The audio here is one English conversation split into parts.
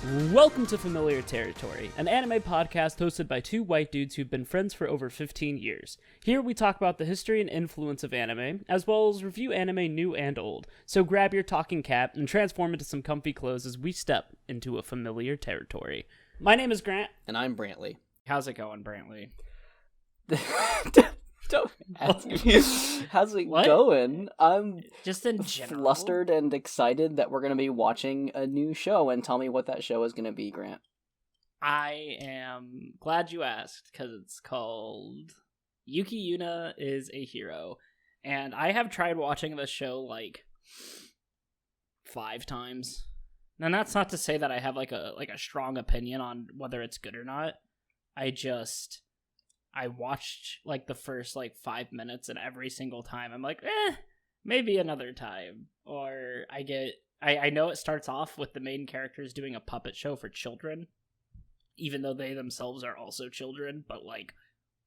Welcome to Familiar Territory, an anime podcast hosted by two white dudes who've been friends for over 15 years. Here we talk about the history and influence of anime, as well as review anime new and old. So grab your talking cap and transform into some comfy clothes as we step into a familiar territory. My name is Grant. And I'm Brantley. How's it going, Brantley? Don't ask me. How's it going? I'm just in general flustered and excited that we're going to be watching a new show, and tell me what that show is going to be, Grant. I am glad you asked, because it's called Yuki Yuna is a Hero. And I have tried watching this show like 5 times. And that's not to say that I have like a strong opinion on whether it's good or not. I watched like the first 5 minutes, and every single time I'm like, maybe another time. Or I know it starts off with the main characters doing a puppet show for children, even though they themselves are also children, but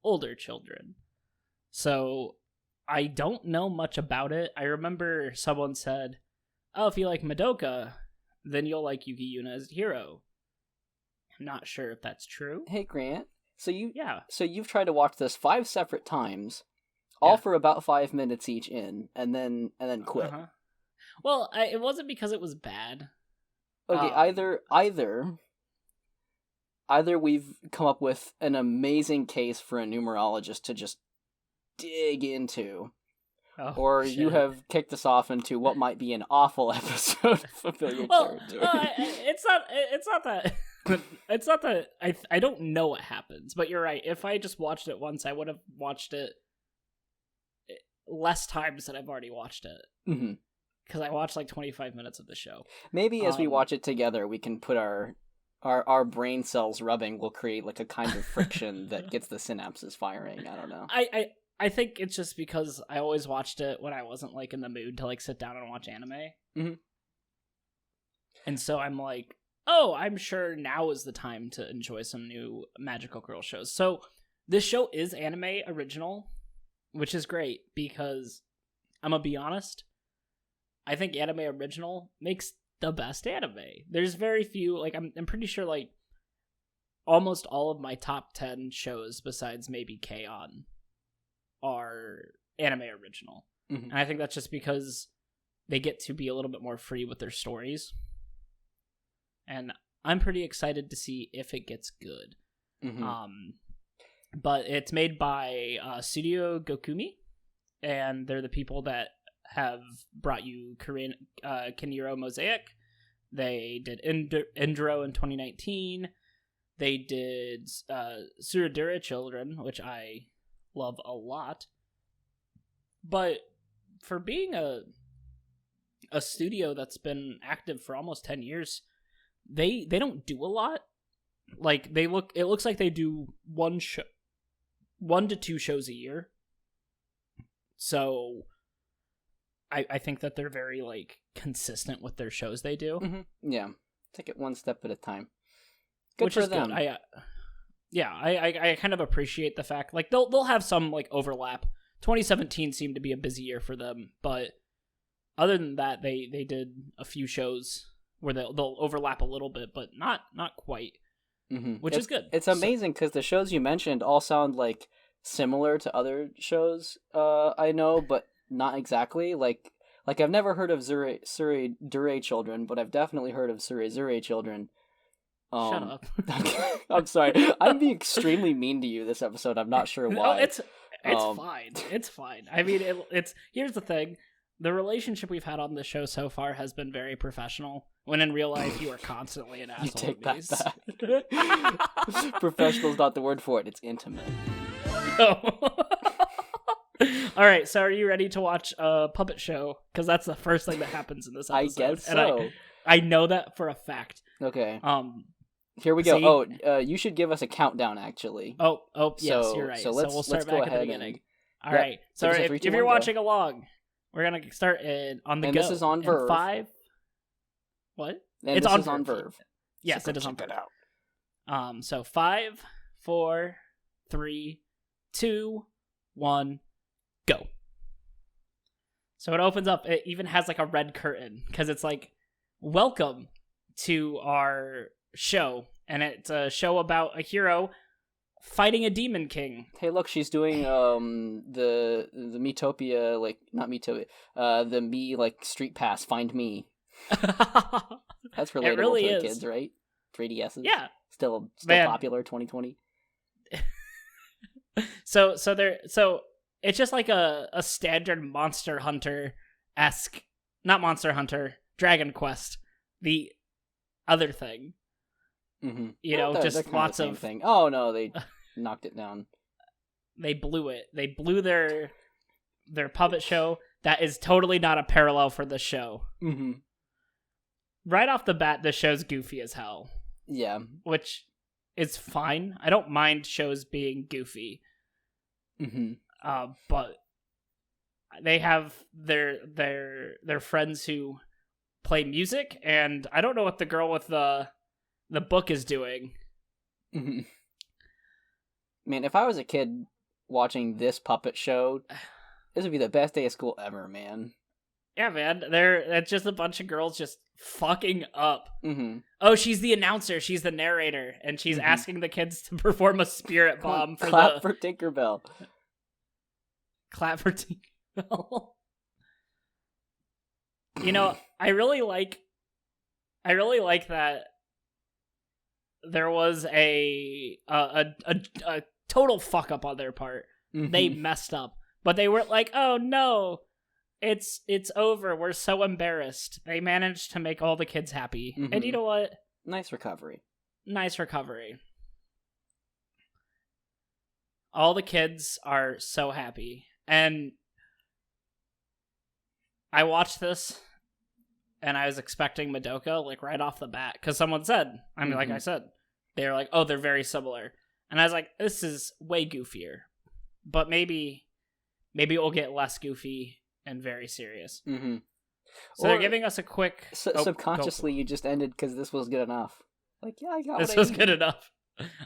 older children. So I don't know much about it. I remember someone said, oh, if you like Madoka, then you'll like Yuki Yuna as a Hero. I'm not sure if that's true. Hey, Grant. So you've tried to watch this 5 separate times, all for about 5 minutes each and then quit. Uh-huh. Well, it wasn't because it was bad. Okay, either we've come up with an amazing case for a numerologist to just dig into, or shit. You have kicked us off into what might be an awful episode of Familiar Territory. It's not that. It's not that I don't know what happens, but you're right. If I just watched it once, I would have watched it less times than I've already watched it. Mm-hmm. Because I watched 25 minutes of the show. Maybe as we watch it together, we can put our brain cells rubbing will create a kind of friction that gets the synapses firing. I don't know. I think it's just because I always watched it when I wasn't in the mood to sit down and watch anime. Mm-hmm. And so I'm like, oh, I'm sure now is the time to enjoy some new magical girl shows. So this show is anime original, which is great because I'm gonna be honest, I think anime original makes the best anime. There's very few, I'm pretty sure almost all of my top 10 shows besides maybe K-On! Are anime original. Mm-hmm. And I think that's just because they get to be a little bit more free with their stories. And I'm pretty excited to see if it gets good. Mm-hmm. But it's made by Studio Gokumi, and they're the people that have brought you Korean Kiniro Mosaic. They did Indro in 2019. They did Suicidal Children, which I love a lot. But for being a studio that's been active for almost 10 years, they don't do a lot. It looks like they do 1 to 2 shows a year. So I think that they're very consistent with their shows they do. Mm-hmm. Yeah, take it one step at a time. Good which for is them. Good. I kind of appreciate the fact they'll have some overlap. 2017 seemed to be a busy year for them, but other than that, they did a few shows where they'll overlap a little bit, but not quite, which is good. It's amazing because the shows you mentioned all sound similar to other shows I know, but not exactly. I've never heard of Suicidal Children, but I've definitely heard of Suicidal Children. Shut up. I'm sorry. I'm being extremely mean to you this episode. I'm not sure why. No, it's fine. It's fine. I mean, it's here's the thing. The relationship we've had on the show so far has been very professional, when in real life you are constantly an asshole. You take that back. Professional's not the word for it. It's intimate. No. All right, so are you ready to watch a puppet show? Because that's the first thing that happens in this episode. I guess so. And I know that for a fact. Okay. Here we go. You should give us a countdown, actually. Oh, yes, you're right. So we'll start back at the beginning. All right. So if you're watching along, we're gonna start on the and go. This is on Verve. 5. What? And it's on Verve. Yes, so it is on Verve. Out. So 5, 4, 3, 2, 1, go. So it opens up. It even has a red curtain because it's welcome to our show, and it's a show about a hero fighting a demon king. Hey, look, she's doing the Metopia, like, not Metopia, the Me, like, Street Pass, Find Me. That's relatable really to the is. kids, right? 3DSs. Yeah. Still Man. popular 2020. So it's just like a standard Monster Hunter-esque, not Monster Hunter, Dragon Quest, the other thing. Mm-hmm. You know, just lots of thing. Oh no, they knocked it down. They blew it. They blew their puppet show. That is totally not a parallel for the show. Mm-hmm. Right off the bat, the show's goofy as hell. Yeah, which is fine. I don't mind shows being goofy. Mm-hmm. But they have their friends who play music, and I don't know what the girl with the book is doing. Mm-hmm. Man, if I was a kid watching this puppet show, this would be the best day of school ever, man. Yeah, man. It's just a bunch of girls just fucking up. Mm-hmm. Oh, she's the announcer. She's the narrator, and she's asking the kids to perform a spirit bomb for Clap for Tinkerbell. Clap for Tinkerbell. You know, I really like that there was a total fuck up on their part. Mm-hmm. They messed up, but they weren't like, "Oh no, it's over. We're so embarrassed." They managed to make all the kids happy, and you know what? Nice recovery. All the kids are so happy, and I watched this. And I was expecting Madoka, like, right off the bat. Because someone said, I mean, like I said, they were like, oh, they're very similar. And I was like, this is way goofier. But maybe it will get less goofy and very serious. Mm-hmm. So they're giving us a quick... subconsciously, you just ended because this was good enough. Like, yeah, I got this was good enough.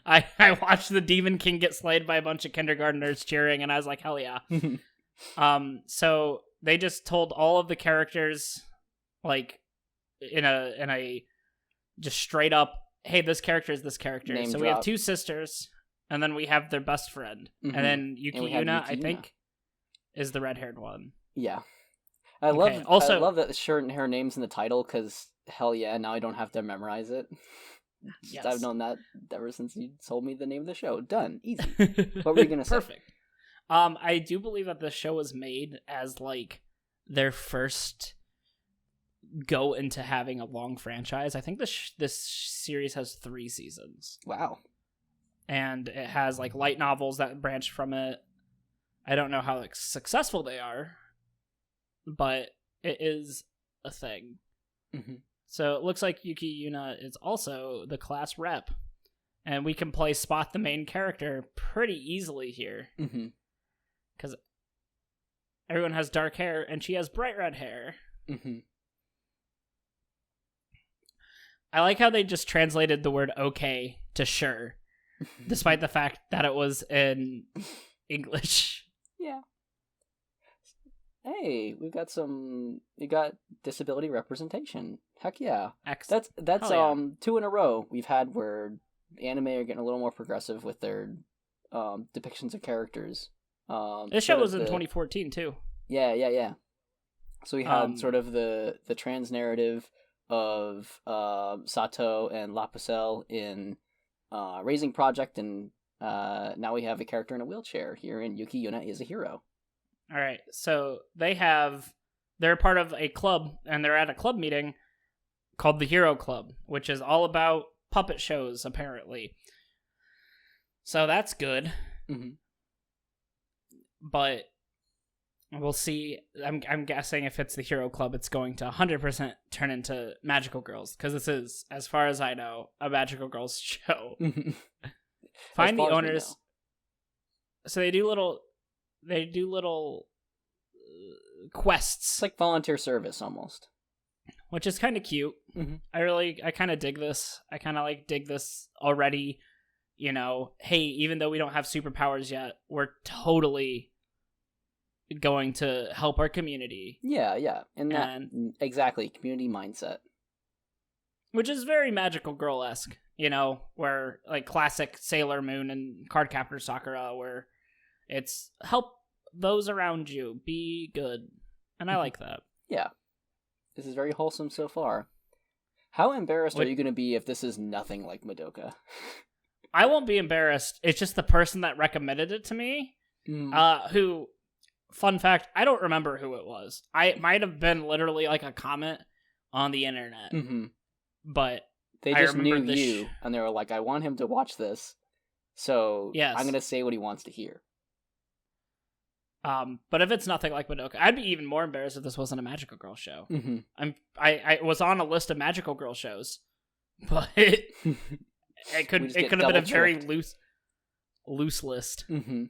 I watched the Demon King get slayed by a bunch of kindergartners cheering, and I was like, hell yeah. So they just told all of the characters... like in a just straight up, hey, this character is this character. Name so drop. we have two sisters, and then we have their best friend, and then Yuki Yuna, I think, is the red-haired one. Yeah, I love that her name's in the title because hell yeah, now I don't have to memorize it. Yes. I've known that ever since you told me the name of the show. Done, easy. What were you gonna say? Perfect. I do believe that the show was made as like their first go into having a long franchise. I think this series has 3 seasons. Wow. And it has like light novels that branch from it. I don't know how like, successful they are, but it is a thing. Mm-hmm. So it looks like Yuki Yuna is also the class rep, and we can play Spot the main character pretty easily here. Because everyone has dark hair and she has bright red hair. I like how they just translated the word okay to sure, despite the fact that it was in English. Yeah. Hey, we got disability representation. Heck yeah. That's yeah. 2 in a row we've had where anime are getting a little more progressive with their depictions of characters. This show was in 2014 too. Yeah. So we had sort of the trans narrative of Sato and Lapusel in Raising Project, and now we have a character in a wheelchair here in Yuki Yuna is a Hero. All right, so they're part of a club, and they're at a club meeting called the Hero Club, which is all about puppet shows, apparently. So that's good. But we'll see. I'm guessing if it's the Hero Club, it's going to 100% turn into Magical Girls, because this is, as far as I know, a Magical Girls show. Find the owners. So they do little quests. It's like volunteer service almost, which is kind of cute. I kind of dig this. I kind of dig this already. You know, hey, even though we don't have superpowers yet, we're totally going to help our community. Yeah, and that exactly community mindset. Which is very Magical Girl-esque, you know, where, like, classic Sailor Moon and Cardcaptor Sakura, where it's help those around you be good. And I like that. Yeah. This is very wholesome so far. How embarrassed are you going to be if this is nothing like Madoka? I won't be embarrassed. It's just the person that recommended it to me, who, fun fact, I don't remember who it was. It might have been literally like a comment on the internet. Mm-hmm. But they just knew you, and they were like, I want him to watch this, so yes. I'm going to say what he wants to hear. But if it's nothing like Madoka, I'd be even more embarrassed if this wasn't a Magical Girl show. Mm-hmm. I was on a list of Magical Girl shows, but it could have been a very loose list. Mm-hmm.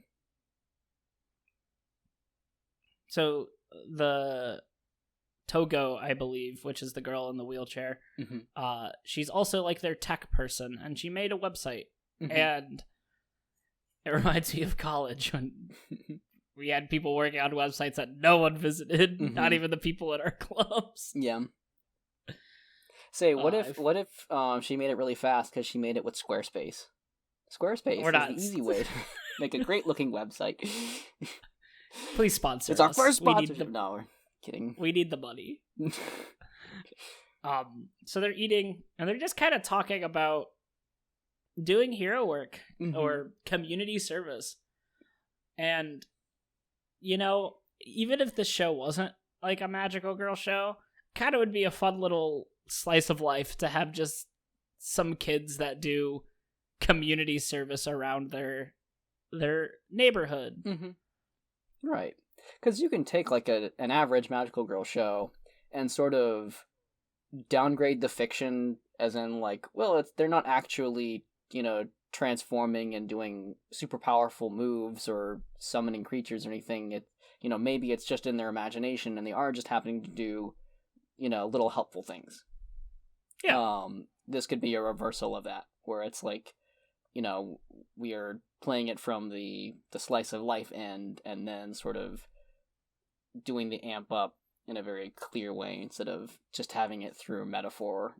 So the Togo, I believe, which is the girl in the wheelchair, she's also like their tech person, and she made a website, and it reminds me of college when we had people working on websites that no one visited, not even the people in our clubs. Yeah. Say, what if she made it really fast because she made it with Squarespace? Squarespace is the easy way to make a great looking website. Please sponsor us. It's our first sponsorship. No, we're kidding. We need the money. So they're eating, and they're just kind of talking about doing hero work or community service. And, you know, even if this show wasn't like a Magical Girl show, kind of would be a fun little slice of life to have just some kids that do community service around their neighborhood. Right. Because you can take like an average Magical Girl show and sort of downgrade the fiction, as in like, well, they're not actually, you know, transforming and doing super powerful moves or summoning creatures or anything. It, you know, maybe it's just in their imagination and they are just happening to do, you know, little helpful things. Yeah. This could be a reversal of that, where it's like, you know, we are playing it from the slice of life end, and then sort of doing the amp up in a very clear way instead of just having it through metaphor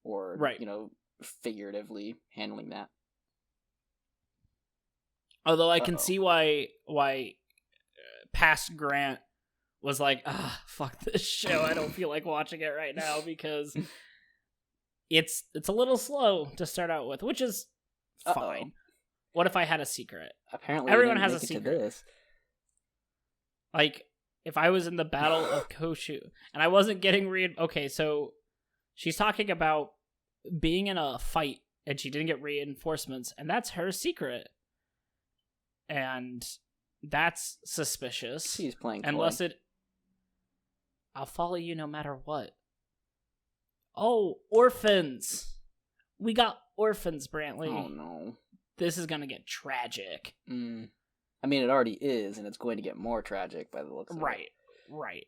or, you know, figuratively handling that. Although I can see why past Grant was like, fuck this show, I don't feel like watching it right now, because it's a little slow to start out with, which is fine. What if I had a secret? Apparently everyone has a secret. To this. Like, if I was in the Battle of Koshu and I wasn't getting okay, so she's talking about being in a fight and she didn't get reinforcements, and that's her secret. And that's suspicious. She's playing unless I'll follow you no matter what. Oh, orphans. We got orphans, Brantley. Oh no. This is gonna get tragic. I mean, it already is, and it's going to get more tragic by the looks of it. Right.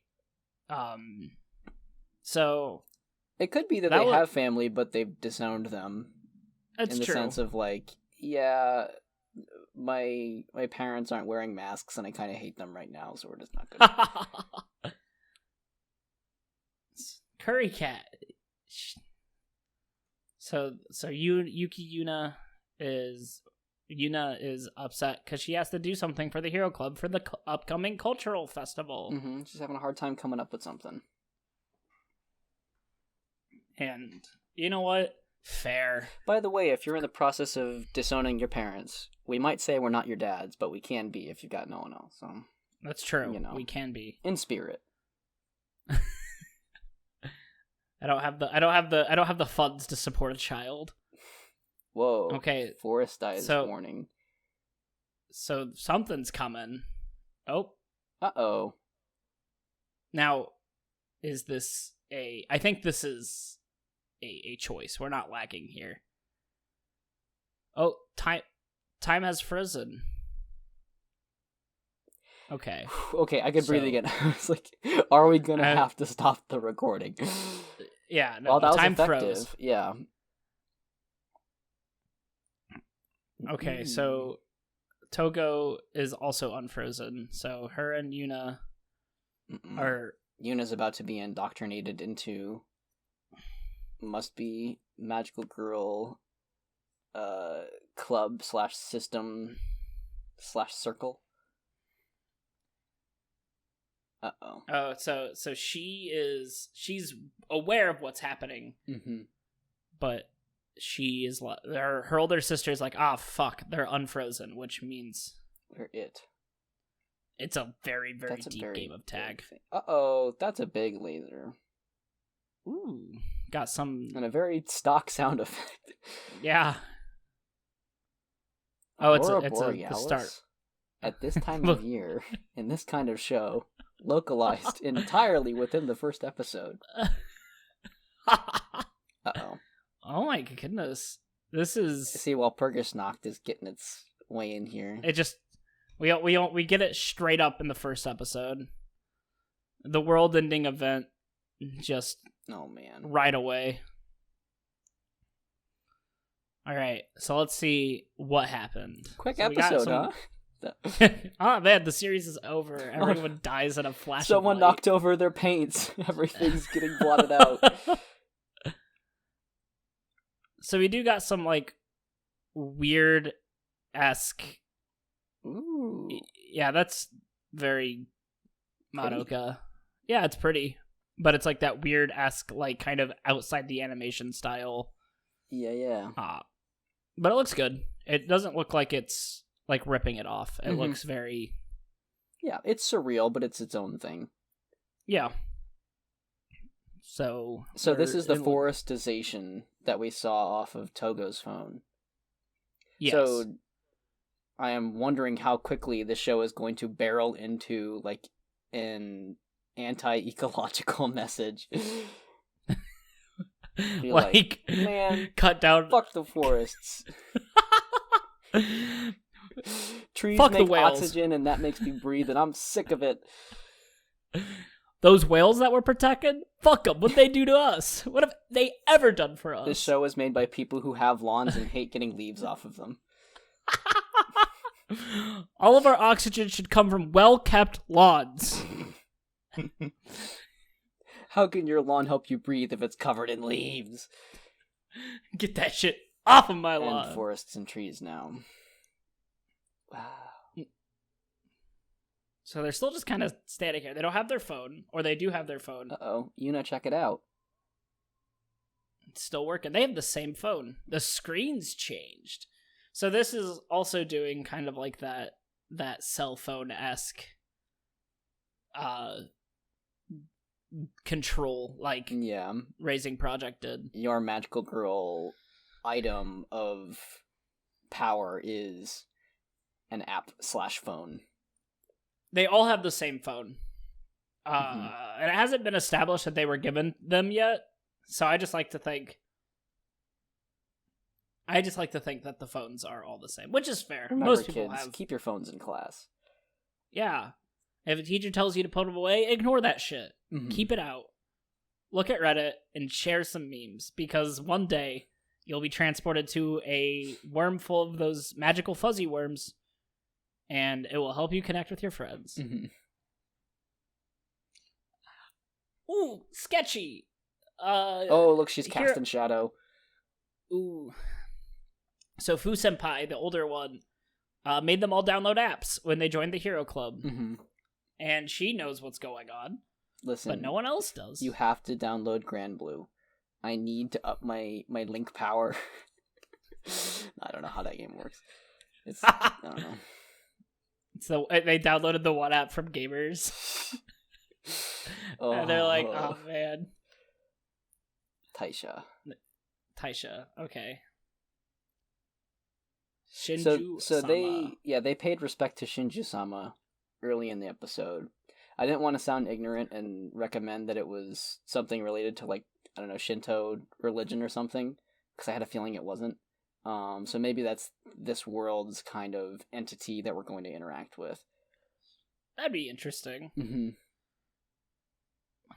So it could be that they have family, but they've disowned them. That's in the true. sense of like, yeah, my parents aren't wearing masks, and I kind of hate them right now, so we're just not good. Curry Cat. So Yuki Yuna is upset because she has to do something for the Hero Club for the upcoming cultural festival. She's having a hard time coming up with something. And you know what? Fair. By the way, if you're in the process of disowning your parents, we might say we're not your dads, but we can be if you've got no one else. So that's true. You know, we can be in spirit. I don't have the funds to support a child. Whoa. Okay. Forest dies warning. So something's coming. Oh. Uh-oh. Now, is this I think this is a choice. We're not lagging here. Oh, time has frozen. Okay. Okay, I could breathe again. I was like, are we gonna have to stop the recording? Yeah, no, well, that was time effective. Froze. Yeah. Okay, so Togo is also unfrozen, so her and Yuna are... Yuna's about to be indoctrinated into must be magical girl club / system / circle. Uh-oh. Oh, so she's aware of what's happening. Mm-hmm. But she is her older sister is like, fuck, they're unfrozen, which means they're it. It's a very, very deep game of tag. Uh-oh, that's a big laser. Ooh, got some... And a very stock sound effect. Yeah. Oh, it's a start. At this time of year, in this kind of show, localized entirely within the first episode. Uh-oh. Oh my goodness. This is... See, while Pergusnocht is getting its way in here. It just... We get it straight up in the first episode. The world-ending event just... Oh, man. Right away. Alright, so let's see what happened. Quick episode, huh? Oh, man, the series is over. Everyone dies in a flash Someone of light. knocked over their paints. Everything's getting blotted out. So we do got some, like, weird-esque... Ooh. Yeah, that's very Madoka. Yeah, it's pretty. But it's like that weird-esque, like, kind of outside the animation style. Yeah. But it looks good. It doesn't look like it's, like, ripping it off. It looks very... Yeah, it's surreal, but it's its own thing. Yeah. So this is the forestization that we saw off of Togo's phone. Yes. So I am wondering how quickly the show is going to barrel into, like, anti-ecological message. Like, man, cut down. Fuck the forests. Trees fuck make the whales. Oxygen, and that makes me breathe, and I'm sick of it. Those whales that we're protecting? Fuck them. What'd they do to us? What have they ever done for us? This show is made by people who have lawns and hate getting leaves off of them. All of our oxygen should come from well-kept lawns. How can your lawn help you breathe if it's covered in leaves? Get that shit off of my lawn. And forests and trees now. Wow. So they're still just kind of standing here. They don't have their phone, or they do have their phone. Uh-oh. Yuna, check it out. It's still working. They have the same phone. The screen's changed. So this is also doing kind of like that cell phone-esque control, like Raising Project did. Your magical girl item of power is an app / phone. They all have the same phone. And it hasn't been established that they were given them yet, so I just like to think that the phones are all the same, which is fair. Remember, most people kids, keep your phones in class. Yeah. If a teacher tells you to put them away, ignore that shit. Keep it out. Look at Reddit and share some memes, because one day you'll be transported to a worm full of those magical fuzzy worms, and it will help you connect with your friends. Ooh, sketchy! Oh, look, she's casting shadow. Ooh. So Fu Senpai, the older one, made them all download apps when they joined the Hero Club. And she knows what's going on. Listen, but no one else does. You have to download Grand Blue. I need to up my link power. I don't know how that game works. I don't know. So they downloaded the one app from gamers. And they're like, oh man. Taisha, okay. Shinju-sama. So they paid respect to Shinju-sama early in the episode. I didn't want to sound ignorant and recommend that it was something related to, like, I don't know, Shinto religion or something, because I had a feeling it wasn't. So maybe that's this world's kind of entity that we're going to interact with. That'd be interesting.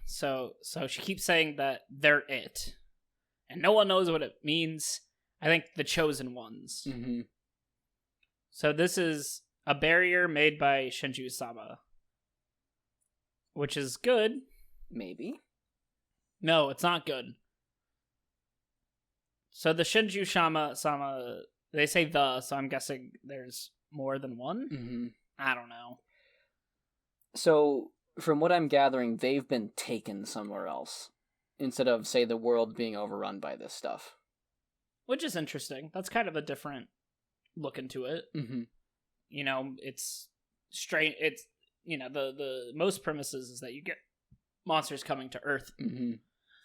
So she keeps saying that they're it, and no one knows what it means. I think the chosen ones. So this is a barrier made by Shinju-sama, which is good. Maybe. No, it's not good. So the Shinju Sama, they say the, so I'm guessing there's more than one? Mm-hmm. I don't know. So, from what I'm gathering, they've been taken somewhere else, instead of, say, the world being overrun by this stuff. Which is interesting. That's kind of a different look into it. Mm-hmm. You know, it's strange. It's, you know, the most premises is that you get monsters coming to Earth. Mm-hmm.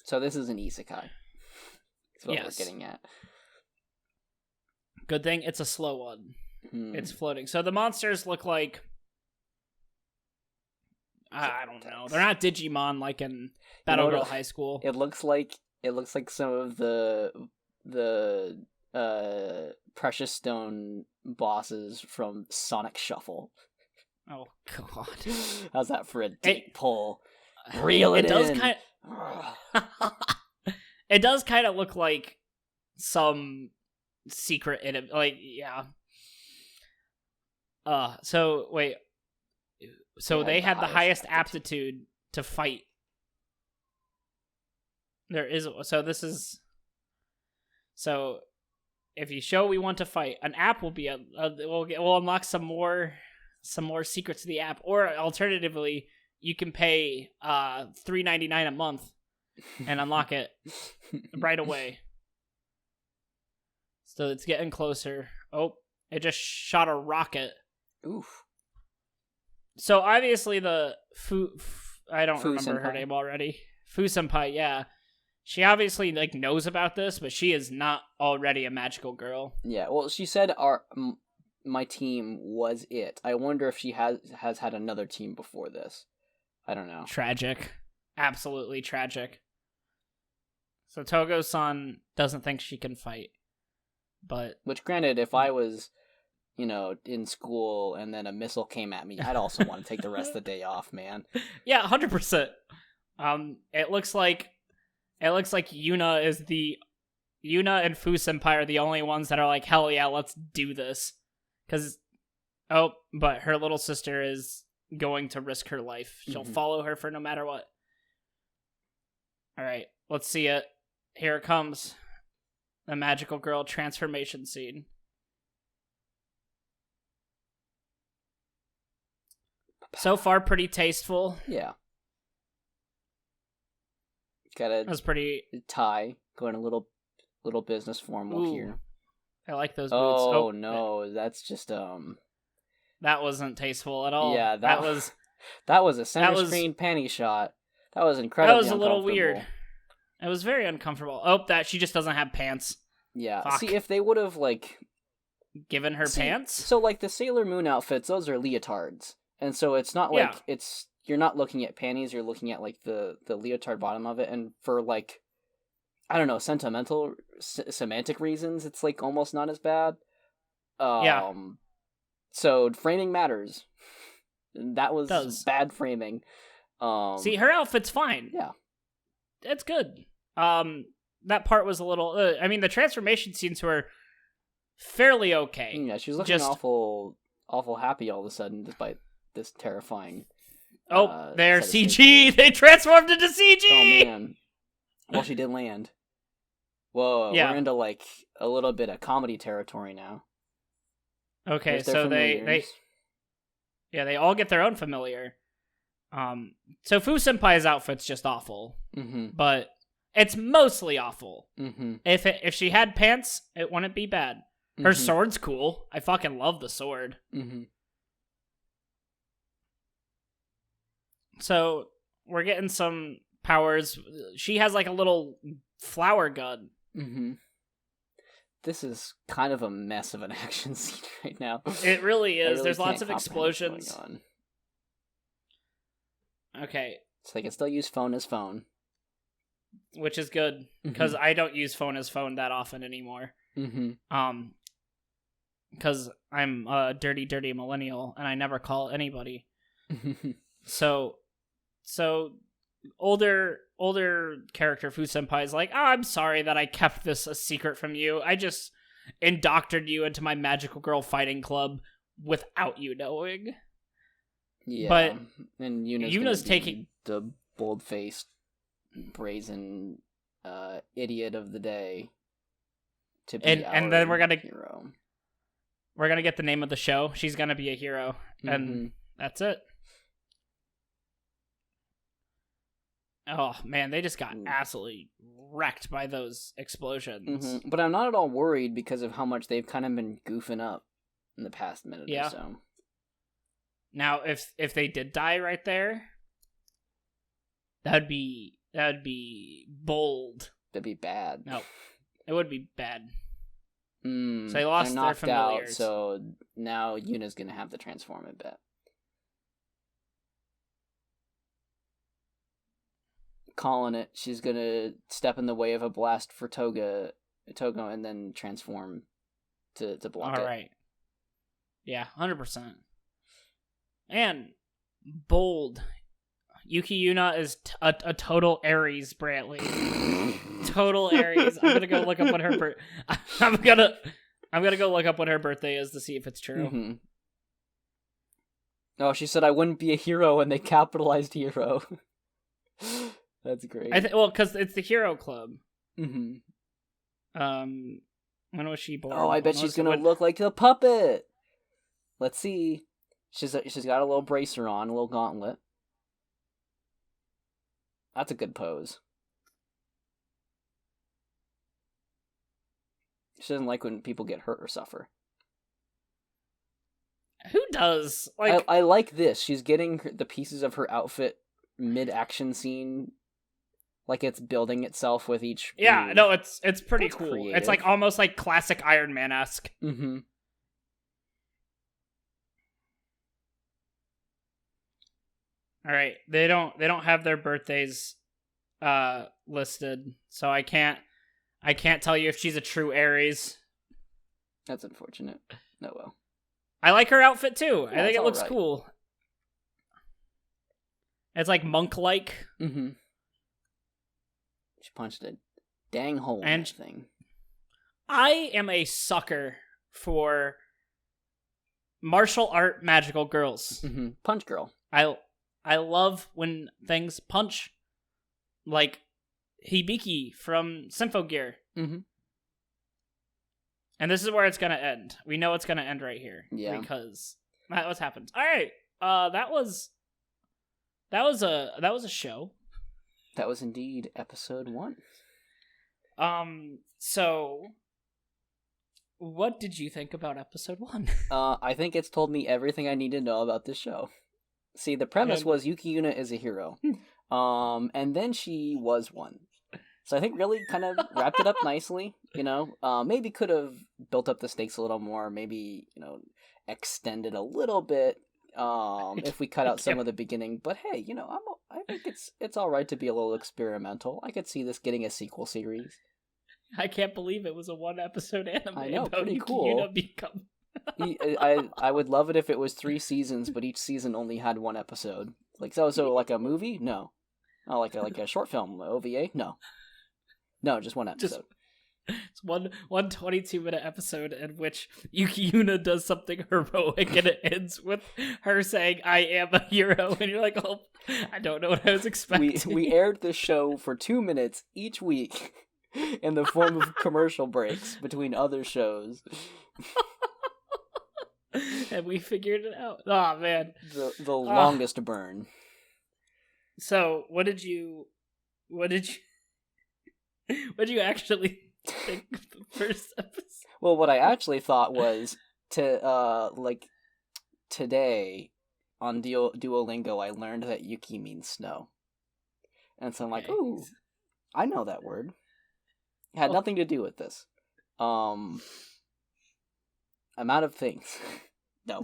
So this is an isekai. That's what we're getting at. Good thing it's a slow one. Mm. It's floating. So the monsters look like, I don't know. They're not Digimon like in Battle Girl High School. It looks like some of the Precious Stone bosses from Sonic Shuffle. Oh God! How's that for a deep pull? Reel it does in. It does kind of look like some secret like, yeah. So wait. So they had the highest aptitude to fight. There is, so this is, so if you show we want to fight, an app will be we'll unlock some more secrets to the app, or alternatively, you can pay $3.99 a month and unlock it right away. So it's getting closer. Oh, it just shot a rocket. Oof. So obviously the I don't remember Senpai. her name already. Fu Senpai, yeah. She obviously like knows about this, but she is not already a magical girl. Yeah, well, she said my team was it. I wonder if she has had another team before this. I don't know. Tragic. Absolutely tragic. So Togo-san doesn't think she can fight. But which, granted, if I was, in school and then a missile came at me, I'd also want to take the rest of the day off, man. Yeah, 100%. It looks like Yuna and Fu Senpai are the only ones that are like, hell yeah, let's do this. But her little sister is going to risk her life. She'll follow her for no matter what. All right, let's see it. Here it comes. The magical girl transformation scene. So far, pretty tasteful. Yeah. Got a tie, going a little business formal here. I like those boots. Oh no, that's just that wasn't tasteful at all. Yeah, that was a center screen panty shot. That was incredibly That was a little weird. It was very uncomfortable. Oh, that she just doesn't have pants. Yeah. Fuck. See, if they would have given her pants. So the Sailor Moon outfits, those are leotards, and so it's not like you're not looking at panties. You're looking at the leotard bottom of it, and for I don't know, sentimental semantic reasons, it's almost not as bad. Yeah. So framing matters. That was bad framing. See, her outfit's fine. Yeah. It's good. That part was a little. The transformation scenes were fairly okay. Yeah, she was looking awful happy all of a sudden, despite this terrifying. They're CG. They transformed into CG. Oh man! Well, she did land. Whoa, yeah. We're into a little bit of comedy territory now. Okay, so they all get their own familiar. So Fu Senpai's outfit's just awful, but it's mostly awful. If she had pants, it wouldn't be bad. Her sword's cool. I fucking love the sword. So we're getting some powers. She has a little flower gun. This is kind of a mess of an action scene right now. It really is. There's lots of explosions. Okay. So they can still use phone as phone. Which is good, because I don't use phone as phone that often anymore. Because I'm a dirty, dirty millennial, and I never call anybody. So older character Fu Senpai is like, oh, I'm sorry that I kept this a secret from you. I just indoctrinated you into my magical girl fighting club without you knowing. Yeah, but and Yuna's taking the bold-faced, brazen idiot of the day. to be and then we're gonna hero. We're gonna get the name of the show. She's gonna be a hero, and that's it. Oh man, they just got absolutely wrecked by those explosions. But I'm not at all worried because of how much they've kind of been goofing up in the past minute or so. Now, if they did die right there, that'd be bold. That'd be bad. No, it would be bad. So they lost their familiars. Out, so now Yuna's gonna have to transform, I bet. Calling it. She's gonna step in the way of a blast for Togo, and then transform to block it. All right. Yeah, 100%. And bold. Yuki Yuna is a total Aries, Brantley. Total Aries. I'm gonna go look up what her I'm gonna go look up what her birthday is to see if it's true. Oh, she said I wouldn't be a hero, and they capitalized hero. That's great. Well, because it's the Hero Club. When was she born? Oh, I bet she's gonna look like a puppet. Let's see. She's got a little bracer on, a little gauntlet. That's a good pose. She doesn't like when people get hurt or suffer. Who does? I like this. She's getting the pieces of her outfit mid-action scene, like it's building itself with each. Yeah, move. No, it's pretty That's cool. creative. It's like almost like classic Iron Man-esque. All right, they don't have their birthdays listed, so I can't tell you if she's a true Aries. That's unfortunate. No, well. I like her outfit too. Yeah, I think it looks right. cool. It's like monk-like. She punched a dang hole in that thing. I am a sucker for martial art magical girls. Punch girl. I love when things punch, like Hibiki from Symphogear. And this is where it's gonna end. We know it's gonna end right here. Yeah. Because that was happened. All right. That was a show. That was indeed episode 1. So what did you think about episode 1? I think it's told me everything I need to know about this show. See, the premise was Yuki Yuna is a hero. And then she was one. So I think really kind of wrapped it up nicely, you know. Maybe could have built up the stakes a little more, maybe, you know, extended a little bit if we cut out some of the beginning. But hey, you know, I think it's all right to be a little experimental. I could see this getting a sequel series. I can't believe it was a 1-episode anime. I know, pretty Yuki cool. Yuna become... I would love it if it was 3 seasons, but each season only had 1 episode. Like so like a movie? No. Oh, like a short film OVA? No, just 1 episode. It's one 22-minute episode in which Yuki Yuna does something heroic, and it ends with her saying, "I am a hero," and you're like, "Oh, I don't know what I was expecting." We aired this show for 2 minutes each week in the form of commercial breaks between other shows. And we figured it out. Oh man, the longest burn. So, what did you actually think of the first episode? Well, what I actually thought was today on Duolingo I learned that Yuki means snow. And so I'm like, ooh, I know that word. It had nothing to do with this. I'm out of things. No.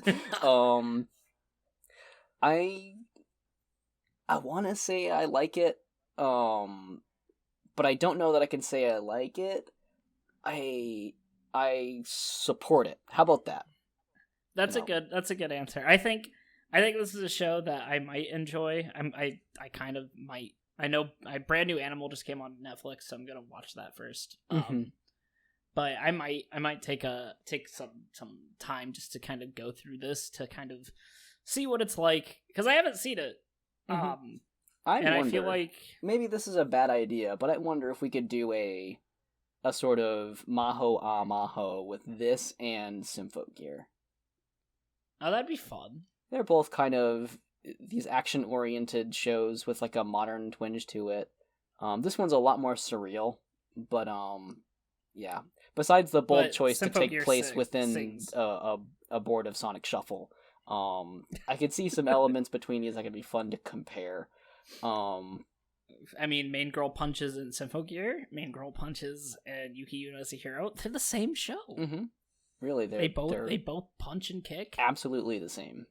I want to say I like it. But I don't know that I can say I like it. I support it. How about that? That's a good answer. I think this is a show that I might enjoy. I kind of might. I know a brand new Animal just came on Netflix, so I'm gonna watch that first. But I might take some time just to kind of go through this to kind of see what it's like, because I haven't seen it. I feel like maybe this is a bad idea, but I wonder if we could do a a sort of maho a maho with this and Sympho Gear. Oh, that'd be fun. They're both kind of these action-oriented shows with like a modern twinge to it. This one's a lot more surreal, but yeah. Besides the bold choice to take place within a board of Sonic Shuffle, I could see some elements between these that could be fun to compare. I mean, Main Girl Punches and Symphogear, Main Girl Punches and Yuki Yuna as a Hero, they're the same show. Mm-hmm. Really, they both punch and kick. Absolutely the same.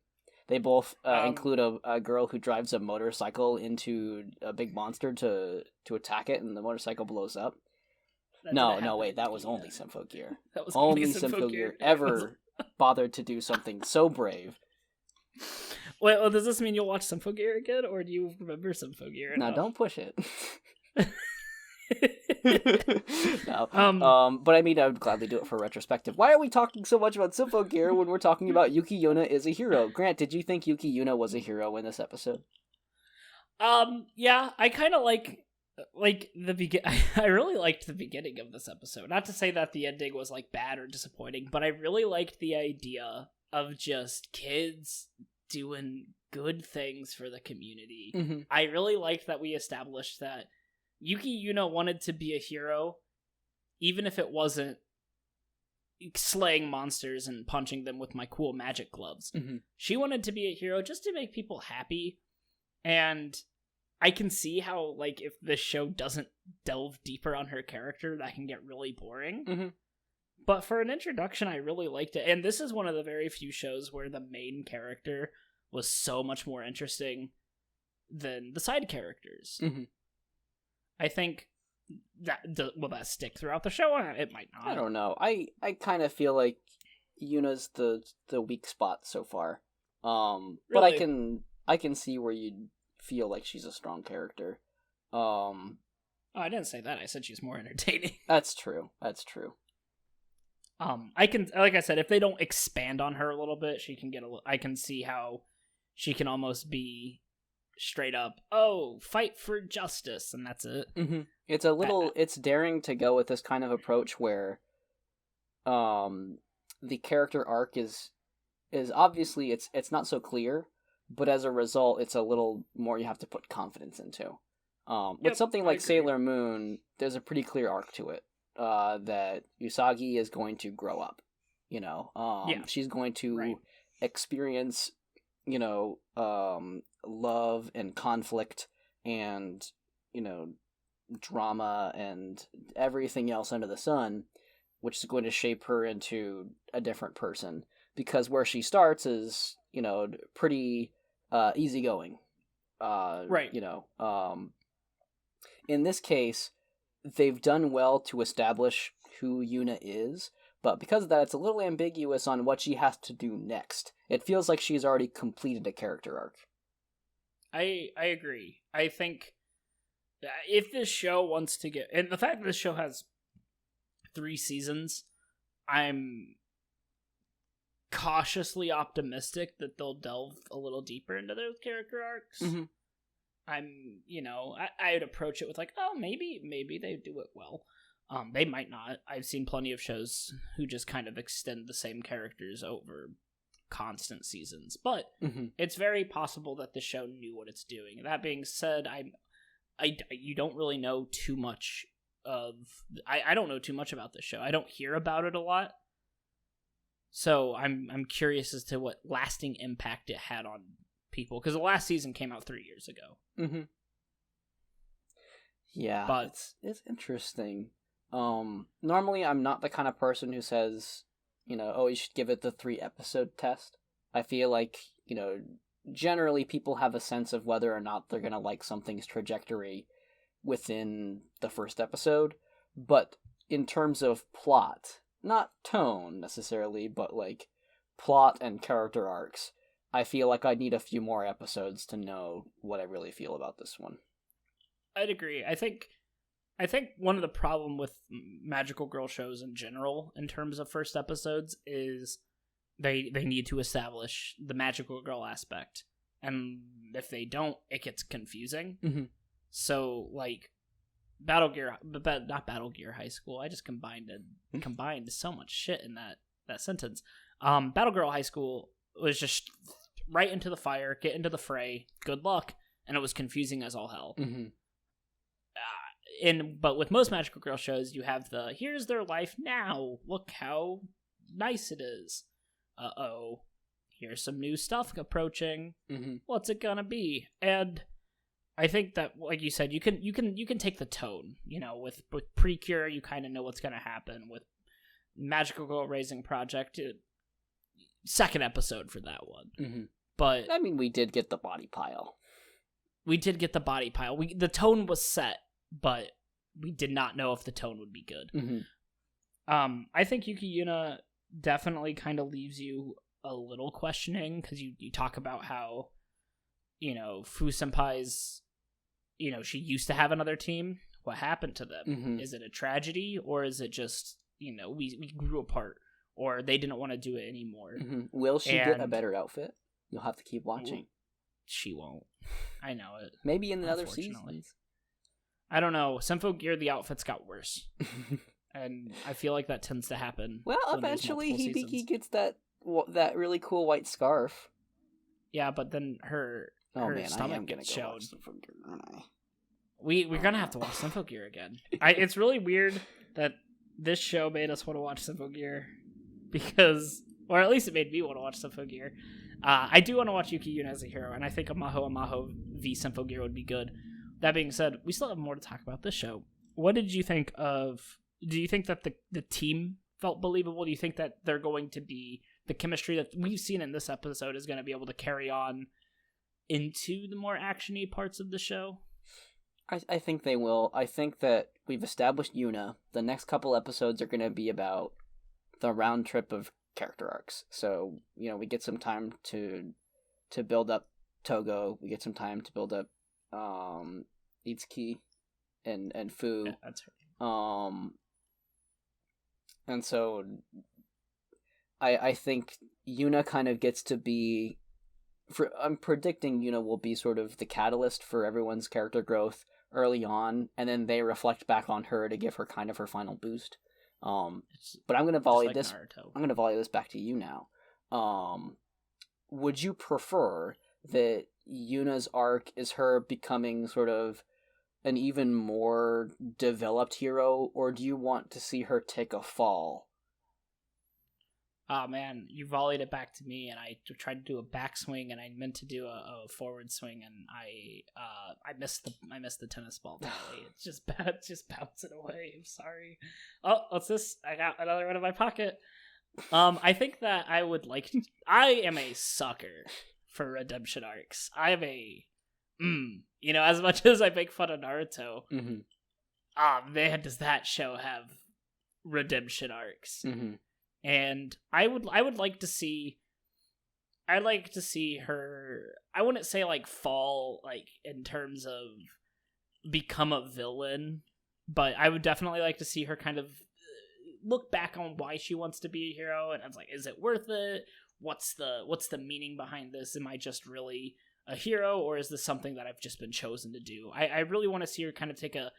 They both include a girl who drives a motorcycle into a big monster to attack it, and the motorcycle blows up. Wait, that was only Symphogear. That was only Symphogear ever bothered to do something so brave. Wait, well, does this mean you'll watch Symphogear again, or do you remember Symphogear enough? No, don't push it. No. But I mean, I would gladly do it for retrospective. Why are we talking so much about Symphogear when we're talking about Yuki Yuna is a hero? Grant, did you think Yuki Yuna was a hero in this episode? Yeah, I kind of like the I really liked the beginning of this episode. Not to say that the ending was like bad or disappointing, but I really liked the idea of just kids doing good things for the community. Mm-hmm. I really liked that we established that Yuki Yuna wanted to be a hero, even if it wasn't slaying monsters and punching them with my cool magic gloves. Mm-hmm. She wanted to be a hero just to make people happy, and I can see how, like, if this show doesn't delve deeper on her character, that can get really boring. Mm-hmm. But for an introduction, I really liked it, and this is one of the very few shows where the main character was so much more interesting than the side characters. Mm-hmm. I think will that stick throughout the show? It might not. I don't know. I kind of feel like Yuna's the weak spot so far. But Really? I can see where you'd feel like she's a strong character. Oh, I didn't say that. I said she's more entertaining. That's true. I can, like I said, if they don't expand on her a little bit, she can I can see how she can almost be straight up, oh, fight for justice, and that's it. Mm-hmm. It's daring to go with this kind of approach where the character arc is obviously it's not so clear, but as a result it's a little more you have to put confidence into. With something like Sailor Moon, there's a pretty clear arc to it, that Usagi is going to grow up, she's going to experience, love and conflict and, drama and everything else under the sun, which is going to shape her into a different person. Because where she starts is, pretty easygoing. Right. In this case, they've done well to establish who Yuna is, but because of that, it's a little ambiguous on what she has to do next. It feels like she's already completed a character arc. I agree. I think if this show wants to get... And the fact that this show has 3 seasons, I'm cautiously optimistic that they'll delve a little deeper into those character arcs. Mm-hmm. I would approach it with like, oh, maybe they do it well. They might not. I've seen plenty of shows who just kind of extend the same characters over constant seasons, but it's very possible that the show knew what it's doing. That being said, you don't really know too much of... I don't know too much about this show. I don't hear about it a lot. So I'm curious as to what lasting impact it had on people, because the last season came out 3 years ago. Mm-hmm. Yeah, but it's interesting. Normally I'm not the kind of person who says, you should give it the 3-episode test. I feel like, generally people have a sense of whether or not they're gonna like something's trajectory within the first episode. But in terms of plot, not tone necessarily, but like plot and character arcs, I feel like I need a few more episodes to know what I really feel about this one. I'd agree. I think one of the problem with magical girl shows in general, in terms of first episodes, is they need to establish the magical girl aspect, and if they don't, it gets confusing. Mm-hmm. So, like, not Battle Gear High School. I just combined so much shit in that sentence. Battle Girl High School was just right into the fire, get into the fray, good luck, and it was confusing as all hell. But with most magical girl shows, you have here's their life now. Look how nice it is. Uh-oh. Here's some new stuff approaching. What's it gonna be? And I think that, like you said, you can take the tone. With Precure, you kind of know what's gonna happen. With Magical Girl Raising Project, second episode for that one. But I mean, we did get the body pile. The tone was set, but we did not know if the tone would be good. I think Yuki Yuna definitely kind of leaves you a little questioning, because you talk about how, Fu Senpai's, she used to have another team. What happened to them? Is it a tragedy, or is it just, we grew apart, or they didn't want to do it anymore? Will she get a better outfit? You'll have to keep watching. She won't. I know it. Maybe in the other seasons. I don't know. Senfo Gear, the outfits got worse. And I feel like that tends to happen. Well, eventually Hibiki gets that really cool white scarf. Yeah, but then her stomach gets shown. Aren't I? We're gonna have to watch Senfo Gear again. It's really weird that this show made us want to watch Senfo Gear, because, or at least it made me want to watch Senfo Gear. I do want to watch Yuki Yuna as a hero, and I think Amaho v Senfo Gear would be good. That being said, we still have more to talk about this show. What did you think of? Do you think that the team felt believable? Do you think that they're going to be, the chemistry that we've seen in this episode is going to be able to carry on into the more action-y parts of the show? I think they will. I think that we've established Yuna. The next couple episodes are going to be about the round trip of character arcs. So, we get some time to build up Togo. We get some time to build up Itsuki and Fu. Yeah, that's right. And so I think Yuna kind of gets to be, I'm predicting Yuna will be sort of the catalyst for everyone's character growth early on, and then they reflect back on her to give her kind of her final boost. But I'm gonna volley this. Naruto. I'm gonna volley this back to you now. Would you prefer that Yuna's arc is her becoming sort of an even more developed hero, or do you want to see her take a fall? Oh man, you volleyed it back to me, and I tried to do a backswing, and I meant to do a forward swing, and I missed the tennis ball. It's just bad. It's just bouncing away. I'm sorry. Oh, what's this? I got another one in my pocket. I think that I am a sucker for redemption arcs. I am as much as I make fun of Naruto, man, does that show have redemption arcs? And I would like to see. I'd like to see her. I wouldn't say fall in terms of become a villain, but I would definitely like to see her kind of look back on why she wants to be a hero, and it's is it worth it? What's the meaning behind this? Am I just really a hero, or is this something that I've just been chosen to do? I really want to see her kind of take a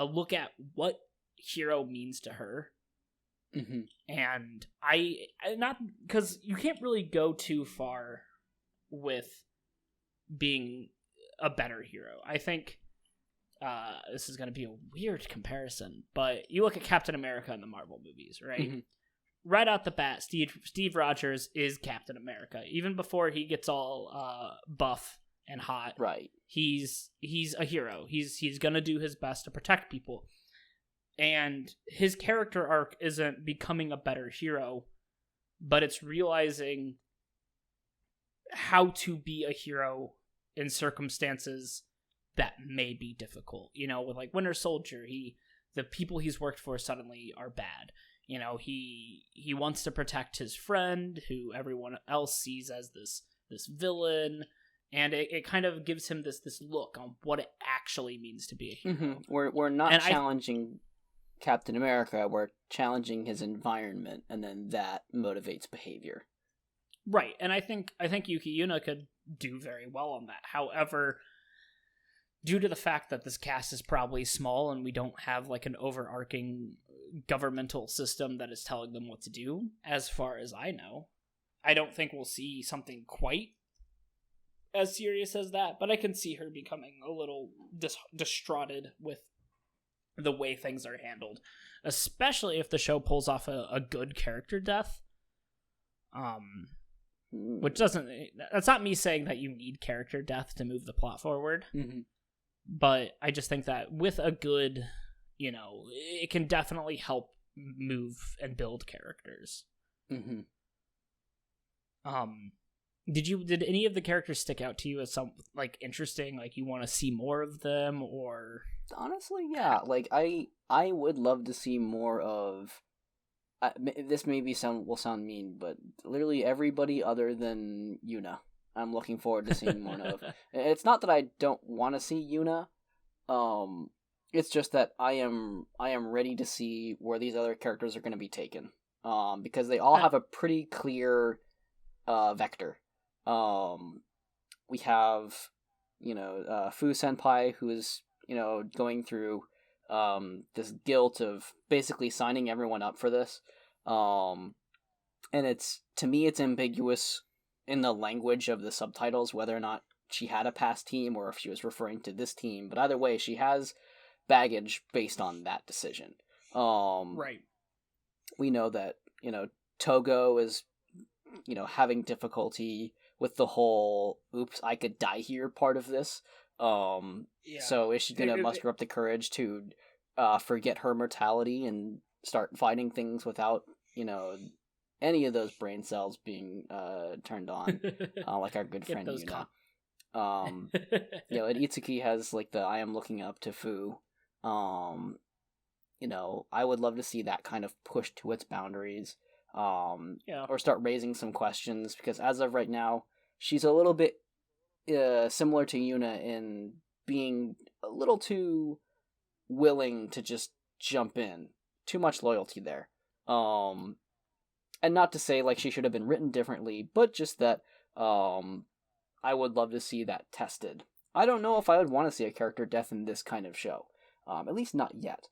look at what hero means to her. And I not because you can't really go too far with being a better hero. I think this is going to be a weird comparison, but you look at Captain America in the Marvel movies, right? Right out the bat, Steve Rogers is Captain America. Even before he gets all buff and hot, right? He's a hero. He's gonna do his best to protect people. And his character arc isn't becoming a better hero, but it's realizing how to be a hero in circumstances that may be difficult. With Winter Soldier, the people he's worked for suddenly are bad. He wants to protect his friend, who everyone else sees as this villain, and it kind of gives him this look on what it actually means to be a hero. We're not challenging Captain America, we're challenging his environment, and then that motivates behavior. Right, and I think Yuki Yuna could do very well on that. However, due to the fact that this cast is probably small and we don't have like an overarching governmental system that is telling them what to do, as far as I know, I don't think we'll see something quite as serious as that, but I can see her becoming a little distraughted with the way things are handled, especially if the show pulls off a good character death. Which that's not me saying that you need character death to move the plot forward, but I just think that with a good, it can definitely help move and build characters. Did any of the characters stick out to you as some like interesting, like you want to see more of them? Or honestly, yeah, like I would love to see more of this will sound mean, but literally everybody other than Yuna I'm looking forward to seeing more of. It's not that I don't want to see Yuna, it's just that I am ready to see where these other characters are going to be taken, because they all have a pretty clear vector. We have, Fu Senpai, who is, going through this guilt of basically signing everyone up for this. And to me, it's ambiguous in the language of the subtitles whether or not she had a past team or if she was referring to this team. But either way, she has baggage based on that decision. Right. We know that, Togo is, having difficulty with the whole "oops, I could die here" part of this. So is she gonna muster up the courage to forget her mortality and start fighting things without, any of those brain cells being turned on, like our good friend Yuna. And Itsuki has like the "I am looking up to Fu." I would love to see that kind of pushed to its boundaries. Or start raising some questions, because as of right now, she's a little bit similar to Yuna in being a little too willing to just jump in. Too much loyalty there. And not to say like she should have been written differently, but just that I would love to see that tested. I don't know if I would want to see a character death in this kind of show. At least not yet.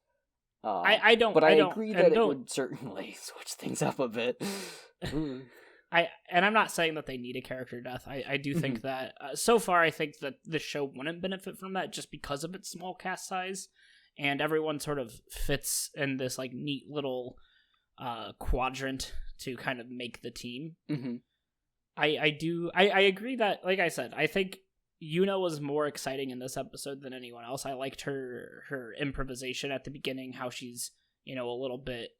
I don't. But I agree that it would certainly switch things up a bit. I'm not saying that they need a character death. I do think that so far I think that the show wouldn't benefit from that just because of its small cast size, and everyone sort of fits in this like neat little quadrant to kind of make the team. I agree that, like I said, I think Yuna was more exciting in this episode than anyone else. I liked her improvisation at the beginning, how she's, a little bit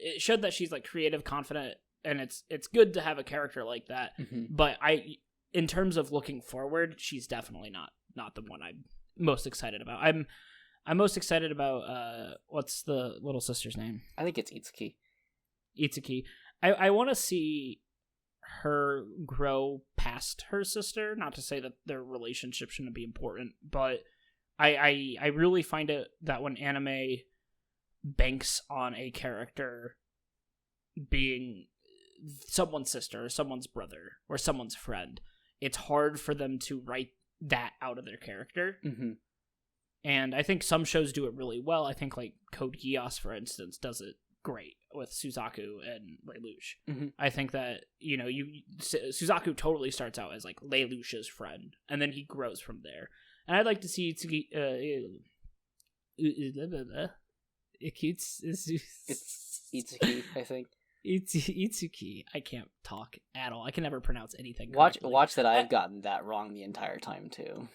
it showed that she's like creative, confident, and it's good to have a character like that. But in terms of looking forward, she's definitely not the one I'm most excited about. I'm most excited about what's the little sister's name? I think it's Itsuki. I want to see her grow past her sister. Not to say that their relationship shouldn't be important, but I really find it that when anime banks on a character being someone's sister or someone's brother or someone's friend, it's hard for them to write that out of their character. And I think some shows do it really well. I think like Code Geass, for instance, does it great with Suzaku and Lelouch. I think that, Suzaku totally starts out as like Lelouch's friend, and then he grows from there. And I'd like to see Itsuki, it's Itsuki, I think. Itsuki. I can't talk at all. I can never pronounce anything correctly. Watch that I've gotten that wrong the entire time too.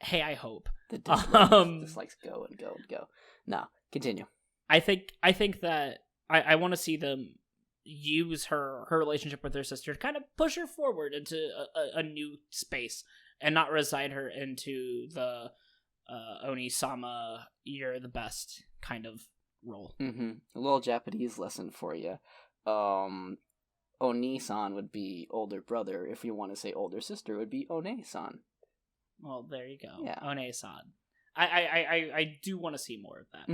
Hey, I hope. The dislikes go and go and go. No, continue. I think that I want to see them use her relationship with her sister to kind of push her forward into a new space and not reside her into the Oni-sama, you're the best kind of role. A little Japanese lesson for you. Oni-san would be older brother. If you want to say older sister, it would be One-san. Well, there you go. Yeah. One-san. I do want to see more of that.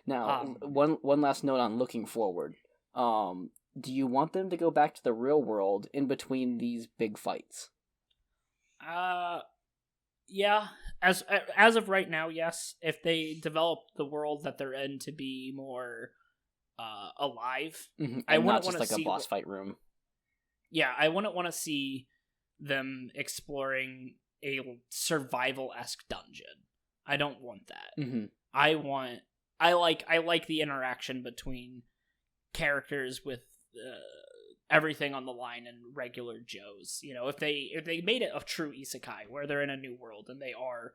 Now, one last note on looking forward. Do you want them to go back to the real world in between these big fights? Yeah, as of right now, yes. If they develop the world that they're in to be more alive, I And not wouldn't just want to like a see. boss fight room. Yeah, I wouldn't want to see them exploring a survival-esque dungeon. I don't want that. Mm-hmm. I like the interaction between characters with everything on the line and regular Joes. You know, if they made it a true isekai where they're in a new world and they are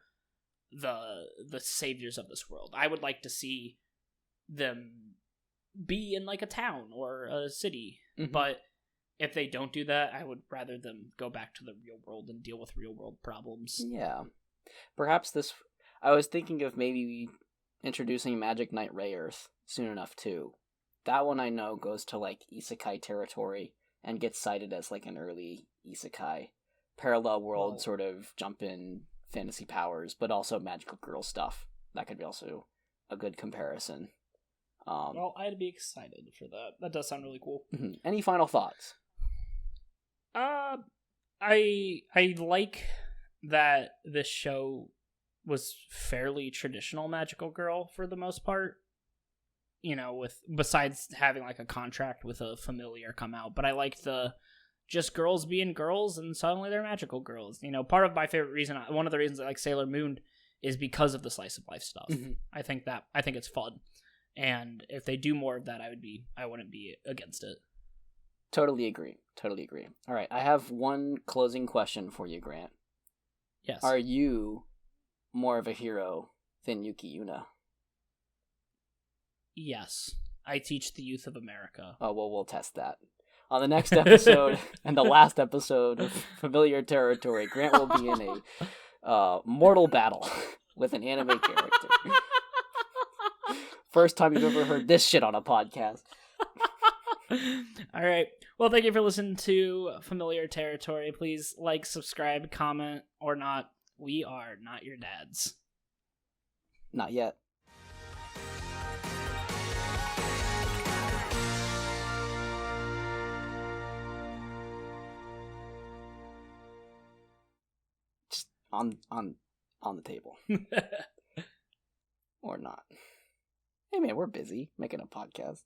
the saviors of this world, I would like to see them be in like a town or a city. Mm-hmm. But if they don't do that, I would rather them go back to the real world and deal with real world problems. Yeah. Perhaps this... I was thinking of maybe introducing Magic Knight Rayearth soon enough, too. That one I know goes to, like, isekai territory and gets cited as, like, an early isekai. Parallel world sort of jump in fantasy powers, but also magical girl stuff. That could be also a good comparison. Well, I'd be excited for that. That does sound really cool. Any final thoughts? I like that this show was fairly traditional magical girl for the most part. You know, with besides having like a contract with a familiar come out, but I like the just girls being girls and suddenly they're magical girls. You know, part of my favorite reason, one of the reasons I like Sailor Moon is because of the slice of life stuff. I think it's fun. And if they do more of that, I wouldn't be against it. Totally agree. All right, I have one closing question for you, Grant. Yes. Are you more of a hero than Yuki Yuna? Yes. I teach the youth of America. Oh, well, we'll test that. On the next episode, and the last episode of Familiar Territory, Grant will be in a mortal battle with an anime character. First time you've ever heard this shit on a podcast. All right. Well, thank you for listening to Familiar Territory. Please like, subscribe, comment, or not. We are not your dads. Not yet. Just on the table. Or not. Hey man, we're busy making a podcast.